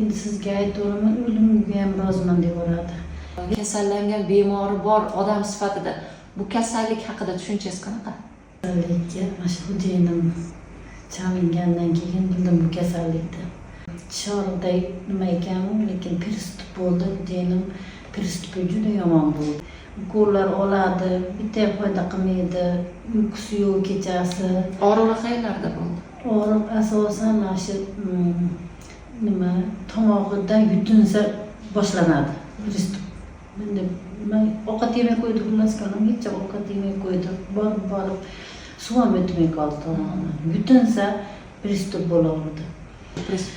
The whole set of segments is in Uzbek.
Endi sizga aytaveraman, o'limga ham roziman devoradi. Kasallangan bemori bor odam sifatida bu kasallik haqida tushunchangiz qanaqa? Kasallikka mana shu xo'jayinim chalingandan keyin bildim bu kasallikni. Chorday nima ekan, lekin pриступ bo'ldi. Xo'jayinim pриступi juda yomon bo'ldi. Ukollar oladi, bitta foyda qilmaydi, uyqusi yo'q kechasi. Og'riqlar qayerlarda bo'ldi? Og'riq asosan mana shu nima tomog'idan yutunsa boshlanadi pриступ. Men ovqat yemay qo'ydi, xullas kalom hech ovqat yemay qo'ydi. Borib suv ham o'tmay qoldi tomog'idan. Yutunsa pриступ bo'laverdi. Pриступ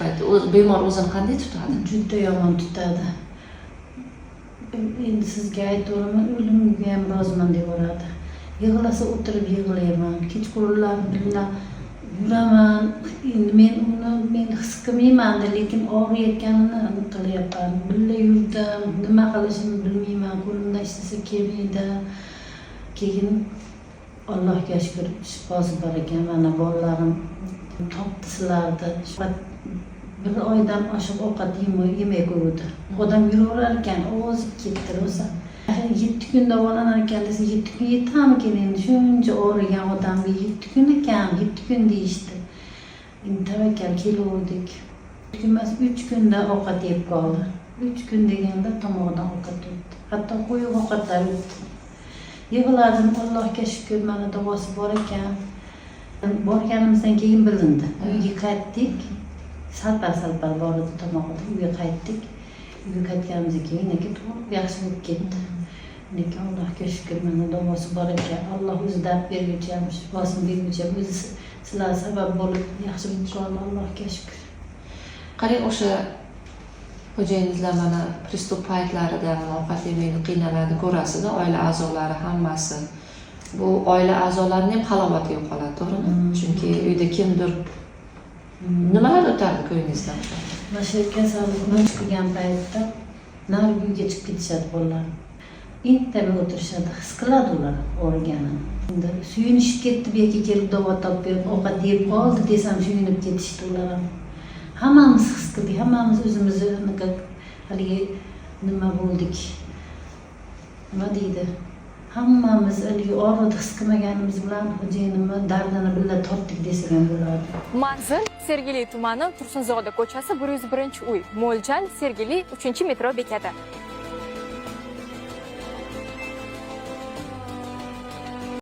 bemor o'zini qanday tutadi? Juda yomon tutadi. Endi sizga aytaveraman, o'limga ham roziman devoradi. Yig'lasa o'tirib yig'layman, kechqurunlar bilan yuraman. Endi men his qilmayman, lekin og'riyotganini qilyapman. Billa yurdim, nima qilishimni bilmayman, qo'limdan hech narsa kelmaydi. Keyin Allohga shukr, shifosi bor ekan. Mana bolalarim topdi sizlarni. Bir oydan oshiq ovqat yemay qo'ydi. Odam yuraverar ekan, ovozi ketdi rosa. 7 kun davolanar ekan desa, 7 kun yetamikin endi shuncha og'rigan odamga 7 kun ekan, 7 kun deyishdi. Endi tavakkal kelaverdik. 3 kunda ovqat yeb qoldi. 3 kun deganda tomog'idan ovqat o'tdi. Hatto qo'yib ovqatlar o'tdi. Yig'ladim, Allohga shukr, mana davosi bor ekan. Borganimizdan keyin bilindi. Uyga qaytdik. Salpar bor edi tomog'ida. Uyga qaytdik. Uyga qaytganimizdan keyin yaxshi bo'lib ketdi. Lekin Allohga shukr, mana davosi bor ekan. Alloh o'zi dard berguchi ham, shifosini berguchi ham, o'zi sizlar sabab bo'lib yaxshi bo'lib qoldi. Allohga shukr. Qarang, o'sha xo'jayinizlar mana pриступ paytlarida ovqat yemaydi, qiynaladi, ko'rasiz, oila a'zolari hammasi. Bu oila a'zolarining ham halovati yo'qoladi, to'g'rimi? Chunki uyda kimdir nimalar o'tardi ko'ngilingizdan? Mana shu kasallikni chiqgan paytda narigi uyga chiqib ketishadi bolalar. Indamay o'tirishadi, his qiladi ular o'rganini. Endi suyunishib ketdi, bu yerga kelib davo topib berib, ovqat yeb qoldi desam suyunib ketishdi ular ham. Hammamiz his qildik, hammamiz o'zimizni haligi nima bo'ldik. Nima deydi? Hammamiz haligi og'riqni his qilmaganimiz bilan xo'jayinimni dardini birga tortdik desak ham bo'ladi. Manzil Sergeli tumani Tursunzoda ko'chasi 101-uy. Mo'ljal Sergeli 3-metro bekati.